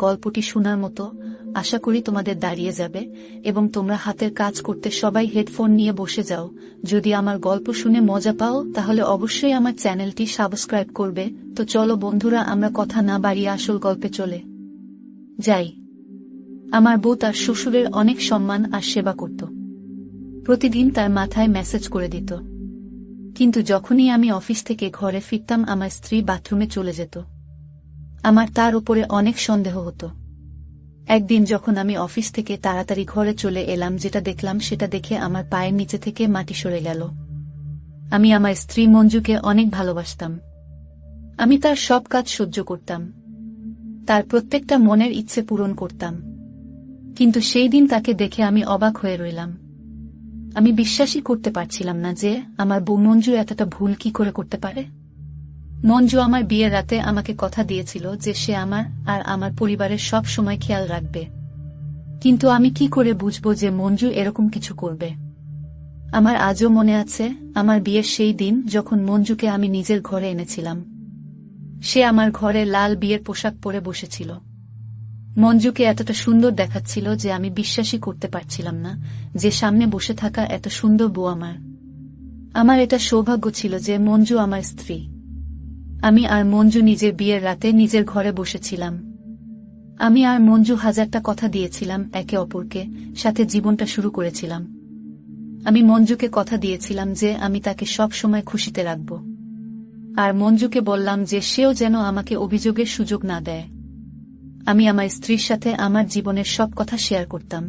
গল্পটি শোনার মতো, আশা করি তোমাদের দাঁড়িয়ে যাবে এবং তোমরা হাতের কাজ করতে সবাই হেডফোন নিয়ে বসে যাও। যদি আমার গল্প শুনে মজা পাও তাহলে অবশ্যই আমার চ্যানেলটি সাবস্ক্রাইব করবে। তো চলো বন্ধুরা, আমরা কথা না বাড়িয়ে আসল গল্পে চলে যাই। আমার বউ তার শ্বশুরের অনেক সম্মান আর সেবা করত। প্রতিদিন তার মাথায় মেসেজ করে দিত, কিন্তু যখনই আমি অফিস থেকে ঘরে ফিরতাম আমার স্ত্রী বাথরুমে চলে যেত। আমার তার উপরে অনেক সন্দেহ হতো। একদিন যখন আমি অফিস থেকে তাড়াতাড়ি ঘরে চলে এলাম, যেটা দেখলাম সেটা দেখে আমার পায়ের নিচে থেকে মাটি সরে গেল। আমি আমার স্ত্রী মঞ্জুকে অনেক ভালোবাসতাম। আমি তার সব কাজ সহ্য করতাম, তার প্রত্যেকটা মনের ইচ্ছে পূরণ করতাম, কিন্তু সেই দিন তাকে দেখে আমি অবাক হয়ে রইলাম। আমি বিশ্বাসই করতে পারছিলাম না যে আমার বউ মঞ্জু এতটা ভুল কি করে করতে পারে। মঞ্জু আমার বিয়ের রাতে আমাকে কথা দিয়েছিল যে সে আমার আর আমার পরিবারের সব সময় খেয়াল রাখবে, কিন্তু আমি কি করে বুঝবো যে মঞ্জু এরকম কিছু করবে। আমার আজও মনে আছে আমার বিয়ের সেই দিন যখন মঞ্জুকে আমি নিজের ঘরে এনেছিলাম। সে আমার ঘরে লাল বিয়ের পোশাক পরে বসেছিল। মঞ্জুকে এতটা সুন্দর দেখাচ্ছিল যে আমি বিশ্বাসই করতে পারছিলাম না যে সামনে বসে থাকা এত সুন্দর বউ আমার। আমার এটা সৌভাগ্য ছিল যে মঞ্জু আমার স্ত্রী। আমি আর মঞ্জু নিজের বিয়ের রাতে নিজের ঘরে বসেছিলাম। আমি আর মঞ্জু হাজারটা কথা দিয়েছিলাম একে অপরকে, সাথে জীবনটা শুরু করেছিলাম। আমি মঞ্জুকে কথা দিয়েছিলাম যে আমি তাকে সব সময় খুশিতে রাখব, আর মঞ্জুকে বললাম যে সেও যেন আমাকে অভিযোগের সুযোগ না দেয়। আমি আমার স্ত্রীর সাথে আমার জীবনের সব কথা শেয়ার করতাম।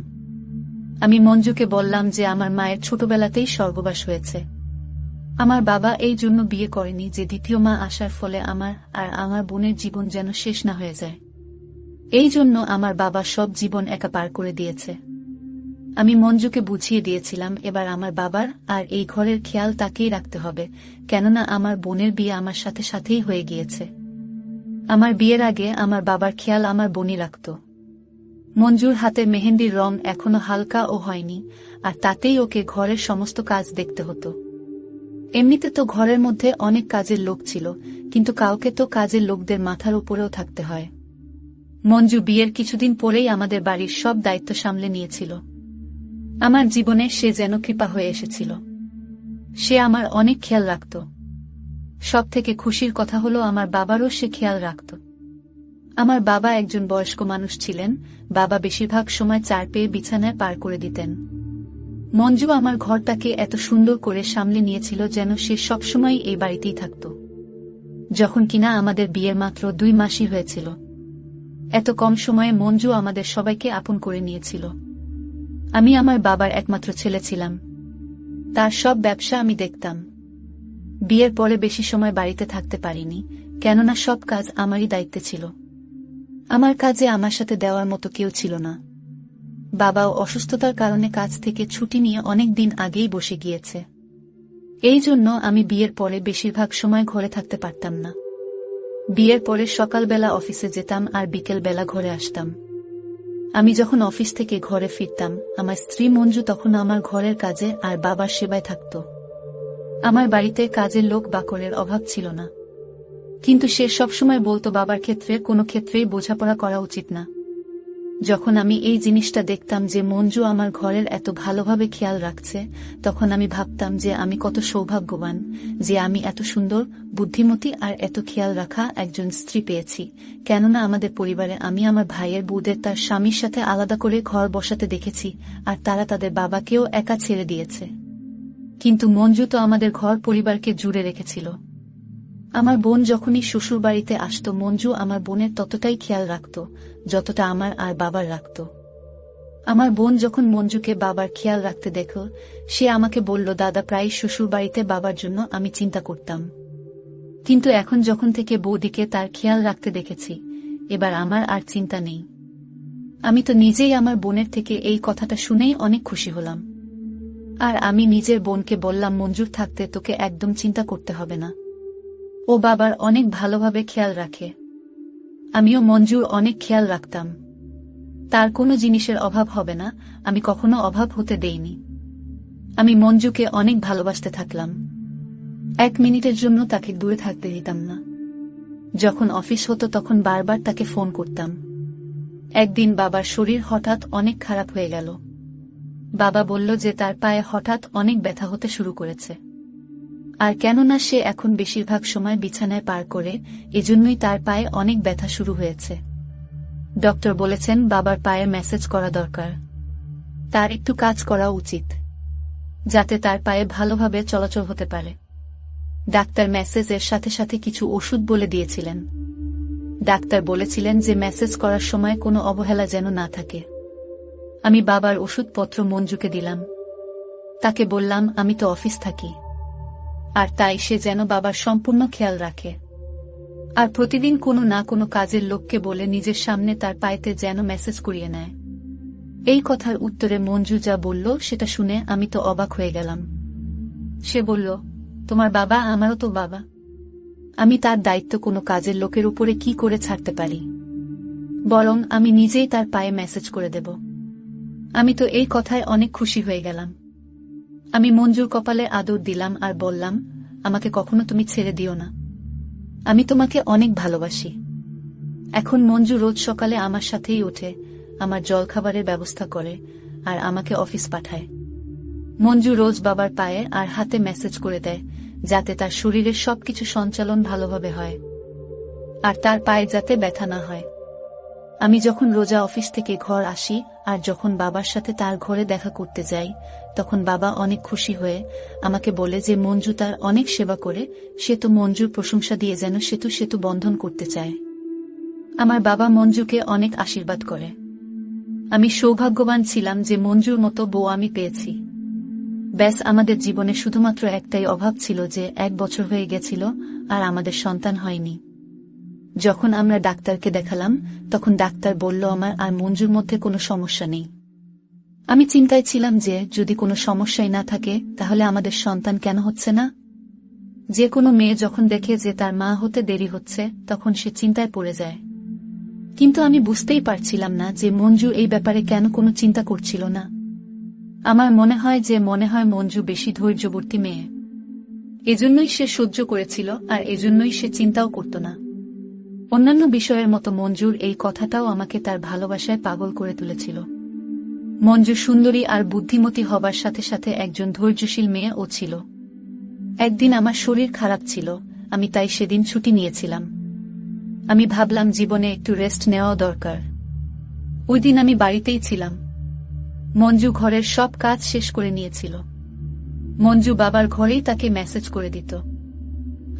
আমি মঞ্জুকে বললাম যে আমার মায়ের ছোটবেলাতেই স্বর্গবাস হয়েছে। আমার বাবা এই জন্য বিয়ে করেনি যে দ্বিতীয় মা আসার ফলে আমার আর আমার বোনের জীবন যেন শেষ না হয়ে যায়। এই জন্য আমার বাবা সব জীবন একা পার করে দিয়েছে। আমি মঞ্জুকে বুঝিয়ে দিয়েছিলাম এবার আমার বাবার আর এই ঘরের খেয়াল তাকেই রাখতে হবে, কেননা আমার বোনের বিয়ে আমার সাথে সাথেই হয়ে গিয়েছে। আমার বিয়ের আগে আমার বাবার খেয়াল আমার বোনই রাখত। মঞ্জুর হাতের মেহেন্দির রং এখনো হালকা ও হয়নি, আর তাতেই ওকে ঘরের সমস্ত কাজ দেখতে হতো। এমনিতে তো ঘরের মধ্যে অনেক কাজের লোক ছিল, কিন্তু কাউকে তো কাজের লোকদের মাথার উপরেও থাকতে হয়। মঞ্জু বিয়ের কিছুদিন পরেই আমাদের বাড়ির সব দায়িত্ব সামলে নিয়েছিল। আমার জীবনে সে যেন কৃপা হয়ে এসেছিল। সে আমার অনেক খেয়াল রাখত। সব থেকে খুশির কথা হলো আমার বাবারও সে খেয়াল রাখত। আমার বাবা একজন বয়স্ক মানুষ ছিলেন। বাবা বেশিরভাগ সময় চার পেয়ে বিছানায় পার করে দিতেন। মঞ্জু আমার ঘরটাকে এত সুন্দর করে সামলে নিয়েছিল যেন সে সবসময় এই বাড়িতেই থাকত। যখন কিনা আমাদের বিয়ের মাত্র 2 মাসই হয়েছিল, এত কম সময়ে মঞ্জু আমাদের সবাইকে আপন করে নিয়েছিল। আমি আমার বাবার একমাত্র ছেলে ছিলাম। তার সব ব্যবসা আমি দেখতাম। বিয়ের পরে বেশি সময় বাড়িতে থাকতে পারিনি, কেননা সব কাজ আমারই দায়িত্বে ছিল। আমার কাজে আমার সাথে দেওয়ার মতো কেউ ছিল না। বাবাও অসুস্থতার কারণে কাজ থেকে ছুটি নিয়ে অনেক দিন আগেই বসে গিয়েছে। এই জন্য আমি বিয়ের পরে বেশিরভাগ সময় ঘরে থাকতে পারতাম না। বিয়ের পরে সকালবেলা অফিসে যেতাম আর বিকেল বেলা ঘরে আসতাম। আমি যখন অফিস থেকে ঘরে ফিরতাম আমার স্ত্রী মঞ্জু তখন আমার ঘরের কাজে আর বাবার সেবায় থাকত। আমার বাড়িতে কাজের লোক বাকরের অভাব ছিল না, কিন্তু সে সবসময় বলতো বাবার ক্ষেত্রে কোনো ক্ষেত্রেই বোঝাপড়া করা উচিত না। যখন আমি এই জিনিসটা দেখতাম যে মঞ্জু আমার ঘরের এত ভালোভাবে খেয়াল রাখছে, তখন আমি ভাবতাম যে আমি কত সৌভাগ্যবান যে আমি এত সুন্দর, বুদ্ধিমতী আর এত খেয়াল রাখা একজন স্ত্রী পেয়েছি। কেননা আমাদের পরিবারে আমি আমার ভাইয়ের বউদের তার স্বামীর সাথে আলাদা করে ঘর বসাতে দেখেছি, আর তারা তাদের বাবাকেও একা ছেড়ে দিয়েছে। কিন্তু মঞ্জু তো আমাদের ঘর পরিবারকে জুড়ে রেখেছিল। আমার বোন যখনই শ্বশুর বাড়িতে আসত মঞ্জু আমার বোনের ততটাই খেয়াল রাখত যতটা আমার আর বাবার রাখত। আমার বোন যখন মঞ্জুকে বাবার খেয়াল রাখতে দেখল, সে আমাকে বলল, দাদা প্রায় শ্বশুর বাড়িতে বাবার জন্য আমি চিন্তা করতাম, কিন্তু এখন যখন থেকে বৌদিকে তার খেয়াল রাখতে দেখেছি, এবার আমার আর চিন্তা নেই। আমি তো নিজেই আমার বোনের থেকে এই কথাটা শুনেই অনেক খুশি হলাম। আর আমি নিজের বোনকে বললাম, মঞ্জুর থাকতে তোকে একদম চিন্তা করতে হবে না, ও বাবার অনেক ভালোভাবে খেয়াল রাখে। আমিও মঞ্জুর অনেক খেয়াল রাখতাম। তার কোনো জিনিসের অভাব হবে না, আমি কখনো অভাব হতে দেইনি। আমি মঞ্জুকে অনেক ভালোবাসতে থাকলাম। 1 মিনিটের জন্য তাকে দূরে থাকতে দিতাম না। যখন অফিস হতো তখন বারবার তাকে ফোন করতাম। একদিন বাবার শরীর হঠাৎ অনেক খারাপ হয়ে গেল। বাবা বলল যে তার পায়ে হঠাৎ অনেক ব্যথা হতে শুরু করেছে, আর কেননা সে এখন বেশিরভাগ সময় বিছানায় পার করে, এজন্যই তার পায়ে অনেক ব্যথা শুরু হয়েছে। ডক্টর বলেছেন বাবার পায়ে ম্যাসেজ করা দরকার, তার একটু কাজ করা উচিত, যাতে তার পায়ে ভালোভাবে চলাচল হতে পারে। ডাক্তার ম্যাসেজের সাথে সাথে কিছু ওষুধ বলে দিয়েছিলেন। ডাক্তার বলেছিলেন যে ম্যাসেজ করার সময় কোনো অবহেলা যেন না থাকে। আমি বাবার ওষুধপত্র মঞ্জুকে দিলাম। তাকে বললাম আমি তো অফিস থাকি, আর তাই সে যেন বাবার সম্পূর্ণ খেয়াল রাখে, আর প্রতিদিন কোনো না কোনো কাজের লোককে বলে নিজের সামনে তার পায়েতে যেন মেসেজ করিয়ে নেয়। এই কথার উত্তরে মঞ্জু যা বলল সেটা শুনে আমি তো অবাক হয়ে গেলাম। সে বলল, তোমার বাবা আমারও তো বাবা, আমি তার দায়িত্ব কোনো কাজের লোকের উপরে কি করে ছাড়তে পারি? বরং আমি নিজেই তার পায়ে মেসেজ করে দেব। আমি তো এই কথায় অনেক খুশি হয়ে গেলাম। আমি মঞ্জুর কপালে আদর দিলাম আর বললাম, আমাকে কখনো তুমি ছেড়ে দিও না, আমি তোমাকে অনেক ভালোবাসি। এখন মঞ্জু রোজ সকালে আমার সাথেই ওঠে, আমার জলখাবারের ব্যবস্থা করে, আর আমাকে অফিস পাঠায়। মঞ্জু রোজ বাবার পায়ে আর হাতে মেসেজ করে দেয়, যাতে তার শরীরের সবকিছু সঞ্চালন ভালোভাবে হয়, আর তার পায়ে যাতে ব্যথা না হয়। আমি যখন রোজা অফিস থেকে ঘর আসি আর যখন বাবার সাথে তার ঘরে দেখা করতে যাই, তখন বাবা অনেক খুশি হয়ে আমাকে বলে যে মঞ্জু তার অনেক সেবা করে, সে তো মঞ্জুর প্রশংসা দিয়ে যেন সেতু সেতু বন্ধন করতে চায়। আমার বাবা মঞ্জুকে অনেক আশীর্বাদ করে। আমি সৌভাগ্যবান ছিলাম যে মঞ্জুর মতো বউ আমি পেয়েছি। ব্যাস, আমাদের জীবনে শুধুমাত্র একটাই অভাব ছিল যে 1 বছর হয়ে গেছিল আর আমাদের সন্তান হয়নি। যখন আমরা ডাক্তারকে দেখালাম, তখন ডাক্তার বলল আমার আর মঞ্জুর মধ্যে কোনো সমস্যা নেই। আমি চিন্তায় ছিলাম যে যদি কোনো সমস্যাই না থাকে তাহলে আমাদের সন্তান কেন হচ্ছে না। যে কোনো মেয়ে যখন দেখে যে তার মা হতে দেরি হচ্ছে তখন সে চিন্তায় পড়ে যায়। কিন্তু আমি বুঝতেই পারছিলাম না যে মঞ্জু এই ব্যাপারে কেন কোনো চিন্তা করছিল না। আমার মনে হয় মঞ্জু বেশি ধৈর্যবর্তী মেয়ে, এজন্যই সে সহ্য করেছিল আর এজন্যই সে চিন্তাও করত না। অন্যান্য বিষয়ের মতো মঞ্জুর এই কথাটাও আমাকে তার ভালোবাসায় পাগল করে তুলেছিল। মঞ্জু সুন্দরী আর বুদ্ধিমতী হবার সাথে সাথে একজন ধৈর্যশীল মেয়েও ছিল। একদিন আমার শরীর খারাপ ছিল, আমি তাই সেদিন ছুটি নিয়েছিলাম। আমি ভাবলাম জীবনে একটু রেস্ট নেওয়া দরকার। ওই দিন আমি বাড়িতেই ছিলাম। মঞ্জু ঘরের সব কাজ শেষ করে নিয়েছিল। মঞ্জু বাবার ঘরেই তাকে মেসেজ করে দিত।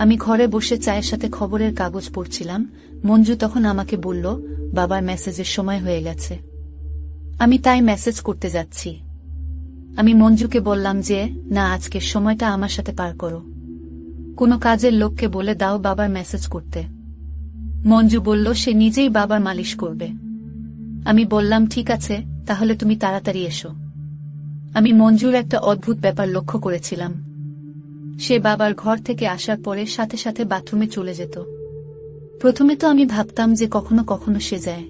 আমি ঘরে বসে চায়ের সাথে খবরের কাগজ পড়ছিলাম। মঞ্জু তখন আমাকে বলল, বাবার মেসেজের সময় হয়ে গেছে, আমি তাই মেসেজ করতে যাচ্ছি। আমি মঞ্জুকে বললাম যে না, আজকের সময়টা আমার সাথে পার করো, কোনো কাজের লোককে বলে দাও বাবার মেসেজ করতে। মঞ্জু বলল সে নিজেই বাবার মালিশ করবে। আমি বললাম ঠিক আছে, তাহলে তুমি তাড়াতাড়ি এসো। আমি মঞ্জুর একটা অদ্ভুত ব্যাপার লক্ষ্য করেছিলাম। সে বাবার ঘর থেকে আসার পরে সাথে সাথে বাথরুমে চলে যেত। প্রথমে তো আমি ভাবতাম যে কখনো কখনো সে যায়,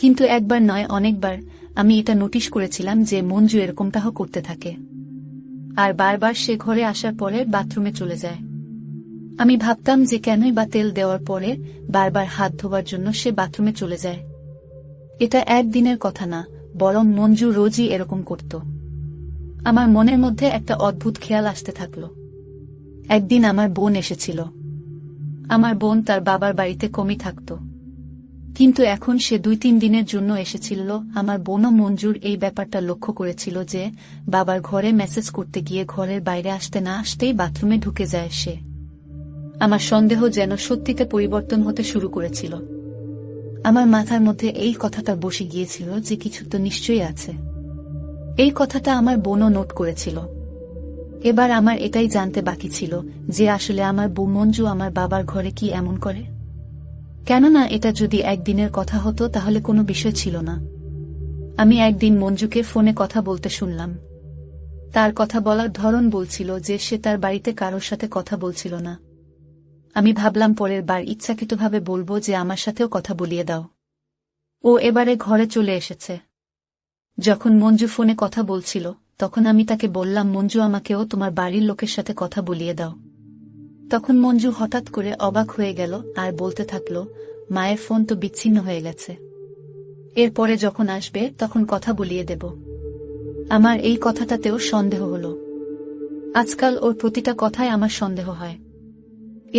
কিন্তু একবার নয় অনেকবার আমি এটা নোটিশ করেছিলাম যে মঞ্জু এরকমটাও করতে থাকে, আর বারবার সে ঘরে আসার পরে বাথরুমে চলে যায়। আমি ভাবতাম যে কেনই বা তেল দেওয়ার পরে বারবার হাত ধোবার জন্য সে বাথরুমে চলে যায়। এটা একদিনের কথা না, বরং মঞ্জু রোজই এরকম করত। আমার মনের মধ্যে একটা অদ্ভুত খেয়াল আসতে থাকল। একদিন আমার বোন এসেছিল। আমার বোন তার বাবার বাড়িতে কমই থাকত, কিন্তু এখন সে 2-3 দিনের জন্য এসেছিল। আমার বোনও মঞ্জুর এই ব্যাপারটা লক্ষ্য করেছিল যে বাবার ঘরে মেসেজ করতে গিয়ে ঘরের বাইরে আসতে না আসতেই বাথরুমে ঢুকে যায় সে। আমার সন্দেহ যেন সত্যিতে পরিবর্তন হতে শুরু করেছিল। আমার মাথার মধ্যে এই কথাটা বসে গিয়েছিল যে কিছু তো নিশ্চয়ই আছে। এই কথাটা আমার বোনও নোট করেছিল। এবার আমার এটাই জানতে বাকি ছিল যে আসলে আমার বউ মঞ্জু আমার বাবার ঘরে কি এমন করে। কেননা এটা যদি একদিনের কথা হতো তাহলে কোনো বিষয় ছিল না। আমি একদিন মঞ্জুকে ফোনে কথা বলতে শুনলাম। তার কথা বলার ধরন বলছিল যে সে তার বাড়িতে কারোর সাথে কথা বলছিল না। আমি ভাবলাম পরের বার ইচ্ছাকৃতভাবে বলবো যে আমার সাথেও কথা বলিয়ে দাও। ও এবারে ঘরে চলে এসেছে। যখন মঞ্জু ফোনে কথা বলছিল তখন আমি তাকে বললাম, মঞ্জু আমাকেও তোমার বাড়ির লোকের সাথে কথা বলিয়ে দাও। তখন মঞ্জু হঠাৎ করে অবাক হয়ে গেল আর বলতে থাকল, মায়ের ফোন তো বিচ্ছিন্ন হয়ে গেছে। এরপরে যখন আসবে তখন কথা বলিয়ে দেব। আমার এই কথাটাতেও সন্দেহ হলো। আজকাল ওর প্রতিটা কথায় আমার সন্দেহ হয়।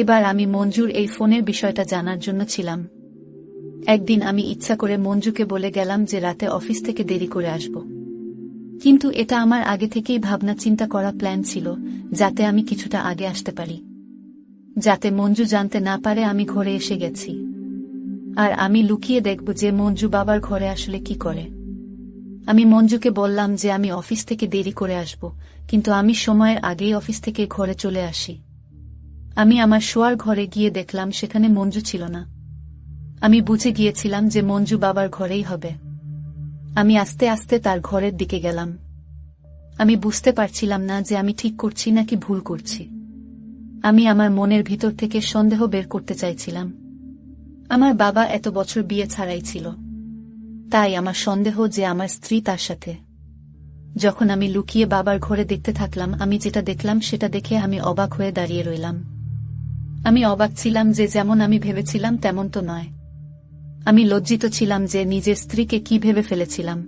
এবার আমি মঞ্জুর এই ফোনের বিষয়টা জানার জন্য ছিলাম। একদিন আমি ইচ্ছা করে মঞ্জুকে বলে গেলাম যে রাতে অফিস থেকে দেরি করে আসব। কিন্তু এটা আমার আগে থেকেই ভাবনা চিন্তা করা প্ল্যান ছিল, যাতে আমি কিছুটা আগে আসতে পারি, যাতে মঞ্জু জানতে না পারে আমি ঘরে এসে গেছি। আর আমি লুকিয়ে দেখব যে মঞ্জু বাবার ঘরে আসলে কি করে। আমি মঞ্জুকে বললাম যে আমি অফিস থেকে দেরি করে আসব, কিন্তু আমি সময়ের আগেই অফিস থেকে ঘরে চলে আসি। আমি আমার শোয়ার ঘরে গিয়ে দেখলাম সেখানে মঞ্জু ছিল না। আমি বুঝে গিয়েছিলাম যে মঞ্জু বাবার ঘরেই হবে। আমি আস্তে আস্তে তার ঘরের দিকে গেলাম। আমি বুঝতে পারছিলাম না যে আমি ঠিক করছি নাকি ভুল করছি। আমি আমার মনের ভিতর থেকে সন্দেহ বের করতে চাইছিলাম। আমার বাবা এত বছর বিয়ে ছাড়াই ছিল, তাই আমার সন্দেহ যে আমার স্ত্রী তার সাথে। যখন আমি লুকিয়ে বাবার ঘরে দেখতে থাকলাম, আমি যেটা দেখলাম সেটা দেখে আমি অবাক হয়ে দাঁড়িয়ে রইলাম। আমি অবাক ছিলাম যে যেমন আমি ভেবেছিলাম তেমন তো নয়। আমি লজ্জিত ছিলাম যে নিজের স্ত্রীকে কি ভেবে ফেলেছিলাম।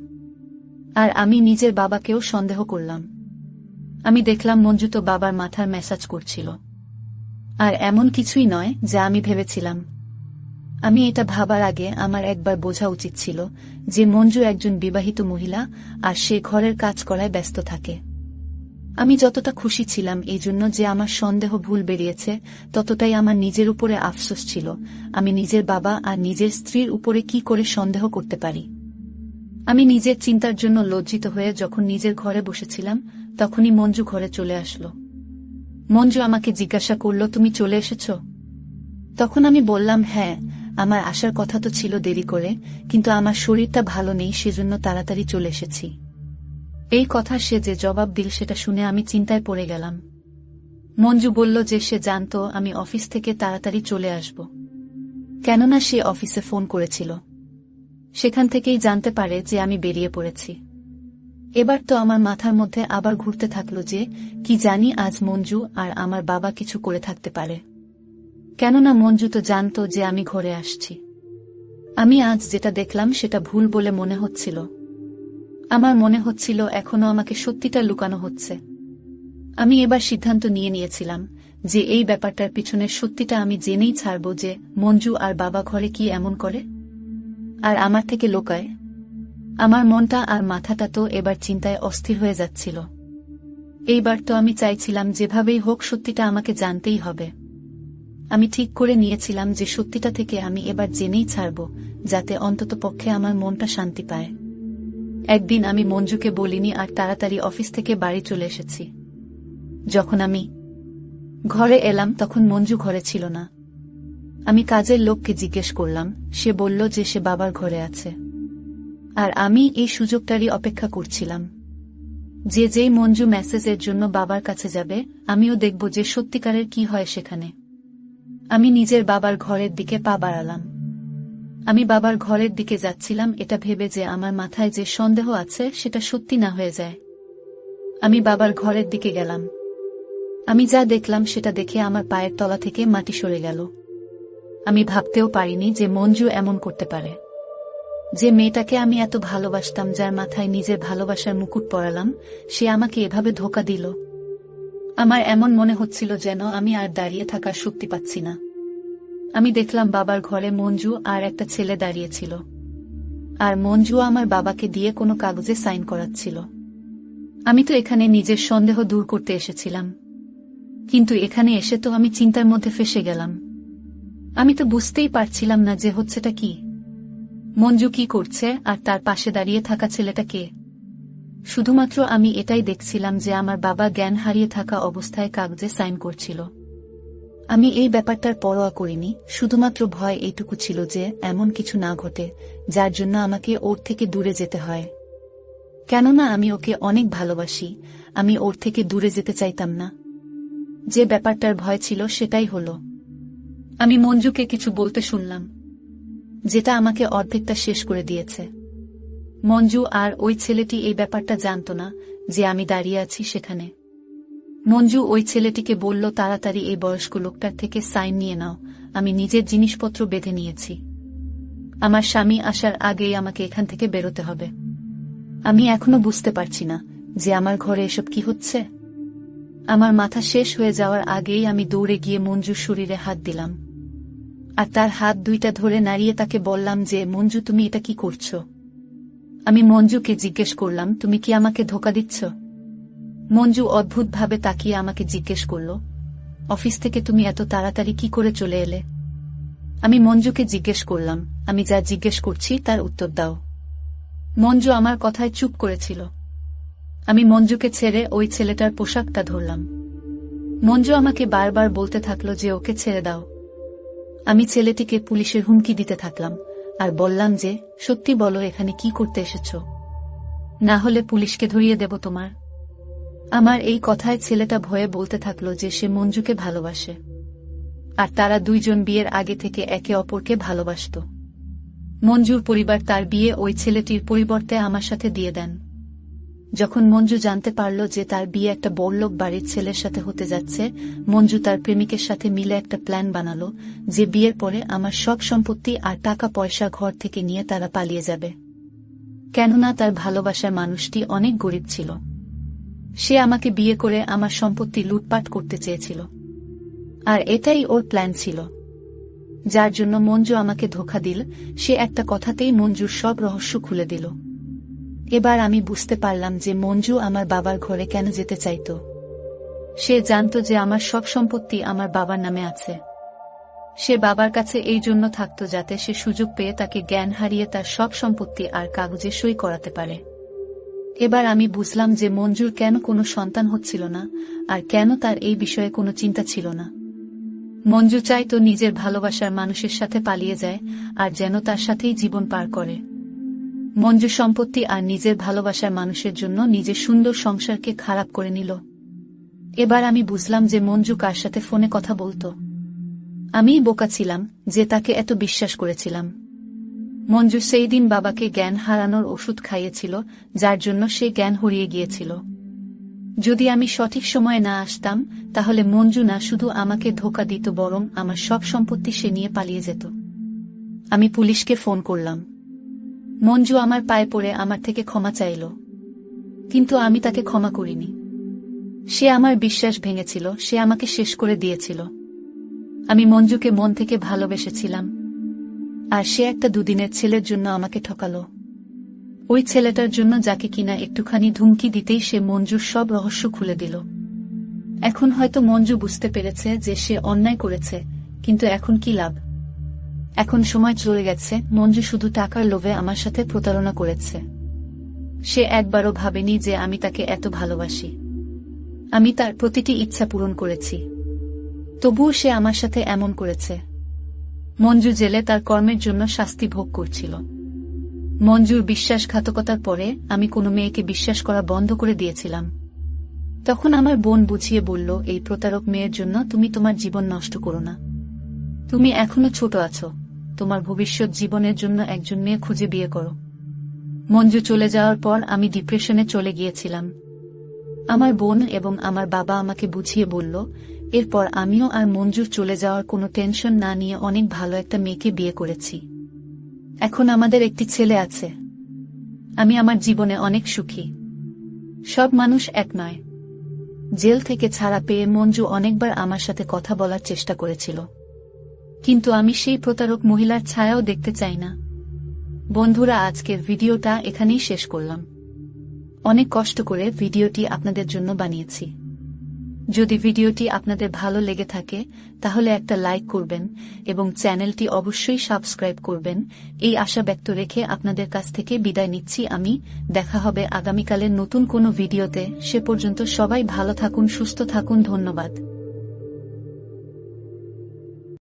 আর আমি নিজের বাবাকেও সন্দেহ করলাম। আমি দেখলাম মঞ্জু তো বাবার মাথার ম্যাসাজ করছিল। আর এমন কিছুই নয় যা আমি ভেবেছিলাম। আমি এটা ভাবার আগে আমার একবার বোঝা উচিত ছিল যে মঞ্জু একজন বিবাহিত মহিলা, আর সে ঘরের কাজ করায় ব্যস্ত থাকে। আমি যতটা খুশি ছিলাম এই জন্য যে আমার সন্দেহ ভুল বেরিয়েছে, ততটাই আমার নিজের উপরে আফসোস ছিল। আমি নিজের বাবা আর নিজের স্ত্রীর উপরে কি করে সন্দেহ করতে পারি। আমি নিজের চিন্তার জন্য লজ্জিত হয়ে যখন নিজের ঘরে বসেছিলাম, তখনই মঞ্জু ঘরে চলে আসলো। মঞ্জু আমাকে জিজ্ঞাসা করল, তুমি চলে এসেছ? তখন আমি বললাম, হ্যাঁ, আমার আসার কথা তো ছিল দেরি করে, কিন্তু আমার শরীরটা ভালো নেই, সেজন্য তাড়াতাড়ি চলে এসেছি। এই কথা সে যে জবাব দিল সেটা শুনে আমি চিন্তায় পড়ে গেলাম। মঞ্জু বলল যে সে জানত আমি অফিস থেকে তাড়াতাড়ি চলে আসব, কেননা সে অফিসে ফোন করেছিল। সেখান থেকেই জানতে পারে যে আমি বেরিয়ে পড়েছি। এবার তো আমার মাথার মধ্যে আবার ঘুরতে থাকলো যে কি জানি আজ মঞ্জু আর আমার বাবা কিছু করে থাকতে পারে, কেননা মঞ্জু তো জানত যে আমি ঘরে আসছি। আমি আজ যেটা দেখলাম সেটা ভুল বলে মনে হচ্ছিল। আমার মনে হচ্ছিল এখনো আমাকে সত্যিটা লুকানো হচ্ছে। আমি এবার সিদ্ধান্ত নিয়েছিলাম যে এই ব্যাপারটার পিছনের সত্যিটা আমি জেনেই ছাড়ব, যে মঞ্জু আর বাবা ঘরে কি এমন করে আর আমার থেকে লোকায়। আমার মনটা আর মাথাটা তো এবার চিন্তায় অস্থির হয়ে যাচ্ছিল। এইবার তো আমি চাইছিলাম যেভাবেই হোক সত্যিটা আমাকে জানতেই হবে। আমি ঠিক করে নিয়েছিলাম যে সত্যিটা থেকে আমি এবার জেনেই ছাড়ব, যাতে অন্তত পক্ষে আমার মনটা শান্তি পায়। একদিন আমি মঞ্জুকে বলিনি আর তাড়াতাড়ি অফিস থেকে বাড়ি চলে এসেছি। যখন আমি ঘরে এলাম তখন মঞ্জু ঘরে ছিল না। আমি কাজের লোককে জিজ্ঞেস করলাম, সে বলল যে সে বাবার ঘরে আছে। আর আমি এই সুযোগটারই অপেক্ষা করছিলাম, যে যেই মঞ্জু মেসেজের জন্য বাবার কাছে যাবে, আমিও দেখব যে সত্যিকারের কি হয় সেখানে। আমি নিজের বাবার ঘরের দিকে পা বাড়ালাম। আমি বাবার ঘরের দিকে যাচ্ছিলাম এটা ভেবে যে আমার মাথায় যে সন্দেহ আছে সেটা সত্যি না হয়ে যায়। আমি বাবার ঘরের দিকে গেলাম। আমি যা দেখলাম সেটা দেখে আমার পায়ের তলা থেকে মাটি সরে গেল। আমি ভাবতেও পারিনি যে মঞ্জু এমন করতে পারে। যে মেয়েটাকে আমি এত ভালোবাসতাম, যার মাথায় নিজের ভালোবাসার মুকুট পরালাম, সে আমাকে এভাবে ধোঁকা দিল। আমার এমন মনে হচ্ছিল যেন আমি আর দাঁড়িয়ে থাকার শক্তি পাচ্ছি না। আমি দেখলাম বাবার ঘরে মঞ্জু আর একটা ছেলে দাঁড়িয়েছিল, আর মঞ্জু আমার বাবাকে দিয়ে কোনো কাগজে সাইন করাচ্ছিল। আমি তো এখানে নিজের সন্দেহ দূর করতে এসেছিলাম, কিন্তু এখানে এসে তো আমি চিন্তার মধ্যে ফেঁসে গেলাম। আমি তো বুঝতেই পারছিলাম না যে হচ্ছেটা কি। মঞ্জু কি করছে আর তার পাশে দাঁড়িয়ে থাকা ছেলেটা কে? শুধুমাত্র আমি এটাই দেখছিলাম যে আমার বাবা জ্ঞান হারিয়ে থাকা অবস্থায় কাগজে সাইন করছিল। আমি এই ব্যাপারটার পরোয়া করিনি, শুধুমাত্র ভয় এইটুকু ছিল যে এমন কিছু না ঘটে যার জন্য আমাকে ওর থেকে দূরে যেতে হয়। কেননা আমি ওকে অনেক ভালোবাসি, আমি ওর থেকে দূরে যেতে চাইতাম না। যে ব্যাপারটার ভয় ছিল সেটাই হলো। আমি মঞ্জুকে কিছু বলতে শুনলাম, যেটা আমাকে অর্ধেকটা শেষ করে দিয়েছে। মঞ্জু আর ওই ছেলেটি এই ব্যাপারটা জানত না যে আমি দাঁড়িয়ে আছি সেখানে। মঞ্জু ওই ছেলেটিকে বলল, তাড়াতাড়ি এই বয়স্ক লোকটার থেকে সাইন নিয়ে নাও, আমি নিজের জিনিসপত্র বেঁধে নিয়েছি। আমার স্বামী আসার আগেই আমাকে এখান থেকে বেরোতে হবে। আমি এখনো বুঝতে পারছি না যে আমার ঘরে এসব কি হচ্ছে। আমার মাথা শেষ হয়ে যাওয়ার আগেই আমি দৌড়ে গিয়ে মঞ্জুর শরীরে হাত দিলাম, আর তার হাত দুইটা ধরে নাড়িয়ে তাকে বললাম যে, মঞ্জু, তুমি এটা কি করছো? আমি মঞ্জুকে জিজ্ঞেস করলাম, তুমি কি আমাকে ধোঁকা দিচ্ছ? মঞ্জু অদ্ভুতভাবে তাকিয়ে আমাকে জিজ্ঞেস করল, অফিস থেকে তুমি এত তাড়াতাড়ি কি করে চলে এলে? আমি মঞ্জুকে জিজ্ঞেস করলাম, আমি যা জিজ্ঞেস করছি তার উত্তর দাও। মঞ্জু আমার কথায় চুপ করেছিল। আমি মঞ্জুকে ছেড়ে ওই ছেলেটার পোশাকটা ধরলাম। মঞ্জু আমাকে বারবার বলতে থাকলো যে ওকে ছেড়ে দাও। আমি ছেলেটিকে পুলিশের হুমকি দিতে থাকলাম আর বললাম যে, সত্যি বলো, এখানে কি করতে এসেছ? না হলে পুলিশকে ধরিয়ে দেব তোমার। আমার এই কথায় ছেলেটা ভয়ে বলতে থাকলো যে সে মঞ্জুকে ভালোবাসে, আর তারা দুইজন বিয়ের আগে থেকে একে অপরকে ভালোবাসত। মঞ্জুর পরিবার তার বিয়ে ওই ছেলেটির পরিবর্তে আমার সাথে দিয়ে দেন। যখন মঞ্জু জানতে পারল যে তার বিয়ে একটা বড়লোক বাড়ির ছেলের সাথে হতে যাচ্ছে, মঞ্জু তার প্রেমিকের সাথে মিলে একটা প্ল্যান বানালো যে বিয়ের পরে আমার সব সম্পত্তি আর টাকা পয়সা ঘর থেকে নিয়ে তারা পালিয়ে যাবে। কেননা তার ভালোবাসার মানুষটি অনেক গরিব ছিল। সে আমাকে বিয়ে করে আমার সম্পত্তি লুটপাট করতে চেয়েছিল, আর এটাই ওর প্ল্যান ছিল, যার জন্য মঞ্জু আমাকে ধোঁকা দিল। সে একটা কথাতেই মঞ্জুর সব রহস্য খুলে দিল। এবার আমি বুঝতে পারলাম যে মঞ্জু আমার বাবার ঘরে কেন যেতে চাইত। সে জানত যে আমার সব সম্পত্তি আমার বাবার নামে আছে। সে বাবার কাছে এই জন্য থাকত যাতে সে সুযোগ পেয়ে তাকে জ্ঞান হারিয়ে তার সব সম্পত্তি আর কাগজে সই করাতে পারে। এবার আমি বুঝলাম যে মঞ্জুর কেন কোনো সন্তান হচ্ছিল না, আর কেন তার এই বিষয়ে কোনো চিন্তা ছিল না। মঞ্জু চাইতো নিজের ভালোবাসার মানুষের সাথে পালিয়ে যায় আর যেন তার সাথেই জীবন পার করে। মঞ্জু সম্পত্তি আর নিজের ভালোবাসার মানুষের জন্য নিজের সুন্দর সংসারকে খারাপ করে নিল। এবার আমি বুঝলাম যে মঞ্জু কার সাথে ফোনে কথা বলতো। আমিই বোকা ছিলাম যে তাকে এত বিশ্বাস করেছিলাম। মঞ্জু সেই দিন বাবাকে জ্ঞান হারানোর ওষুধ খাইয়েছিল, যার জন্য সে জ্ঞান হারিয়ে গিয়েছিল। যদি আমি সঠিক সময়ে না আসতাম, তাহলে মঞ্জু না শুধু আমাকে ধোঁকা দিত, বরং আমার সব সম্পত্তি সে নিয়ে পালিয়ে যেত। আমি পুলিশকে ফোন করলাম। মঞ্জু আমার পায়ে পড়ে আমার থেকে ক্ষমা চাইল, কিন্তু আমি তাকে ক্ষমা করিনি। সে আমার বিশ্বাস ভেঙেছিল, সে আমাকে শেষ করে দিয়েছিল। আমি মঞ্জুকে মন থেকে ভালোবেসেছিলাম, আর সে একটা দুদিনের ছেলের জন্য আমাকে ঠকালো। ওই ছেলেটার জন্য যাকে কিনা একটুখানি ধুমকি দিতেই সে মঞ্জুর সব রহস্য খুলে দিল। এখন হয়তো মঞ্জু বুঝতে পেরেছে যে সে অন্যায় করেছে, কিন্তু এখন কি লাভ? এখন সময় চলে গেছে। মঞ্জু শুধু টাকার লোভে আমার সাথে প্রতারণা করেছে। সে একবারও ভাবেনি যে আমি তাকে এত ভালোবাসি। আমি তার প্রতিটি ইচ্ছা পূরণ করেছি, তবুও সে আমার সাথে এমন করেছে। মঞ্জু জেলে তার কর্মের জন্য শাস্তি ভোগ করছিল। মঞ্জুর বিশ্বাসঘাতকতার পরে আমি কোনো মেয়েকে বিশ্বাস করা বন্ধ করে দিয়েছিলাম। তখন আমার বোন বুঝিয়ে বলল, এই প্রতারক মেয়ের জন্য তুমি তোমার জীবন নষ্ট করো না। তুমি এখনো ছোট আছো, তোমার ভবিষ্যৎ জীবনের জন্য একজন মেয়ে খুঁজে বিয়ে করো। মঞ্জু চলে যাওয়ার পর আমি ডিপ্রেশনে চলে গিয়েছিলাম। আমার বোন এবং আমার বাবা আমাকে বুঝিয়ে বলল, এরপর আমিও আর মঞ্জুর চলে যাওয়ার কোনো টেনশন না নিয়ে অনেক ভালো একটা মেয়েকে বিয়ে করেছি। এখন আমাদের একটি ছেলে আছে। আমি আমার জীবনে অনেক সুখী। সব মানুষ এক নয়। জেল থেকে ছাড়া পেয়ে মঞ্জু অনেকবার আমার সাথে কথা বলার চেষ্টা করেছিল, কিন্তু আমি সেই প্রতারক মহিলার ছায়াও দেখতে চাই না। বন্ধুরা, আজকের ভিডিওটা এখানেই শেষ করলাম। অনেক কষ্ট করে ভিডিওটি আপনাদের জন্য বানিয়েছি। যদি ভিডিওটি আপনাদের ভালো লেগে থাকে তাহলে একটা লাইক করবেন এবং চ্যানেলটি অবশ্যই সাবস্ক্রাইব করবেন। এই আশা ব্যক্ত রেখে আপনাদের কাছ থেকে বিদায় নিচ্ছি আমি। দেখা হবে আগামীকালের নতুন কোনো ভিডিওতে। সে পর্যন্ত সবাই ভালো থাকুন, সুস্থ থাকুন। ধন্যবাদ।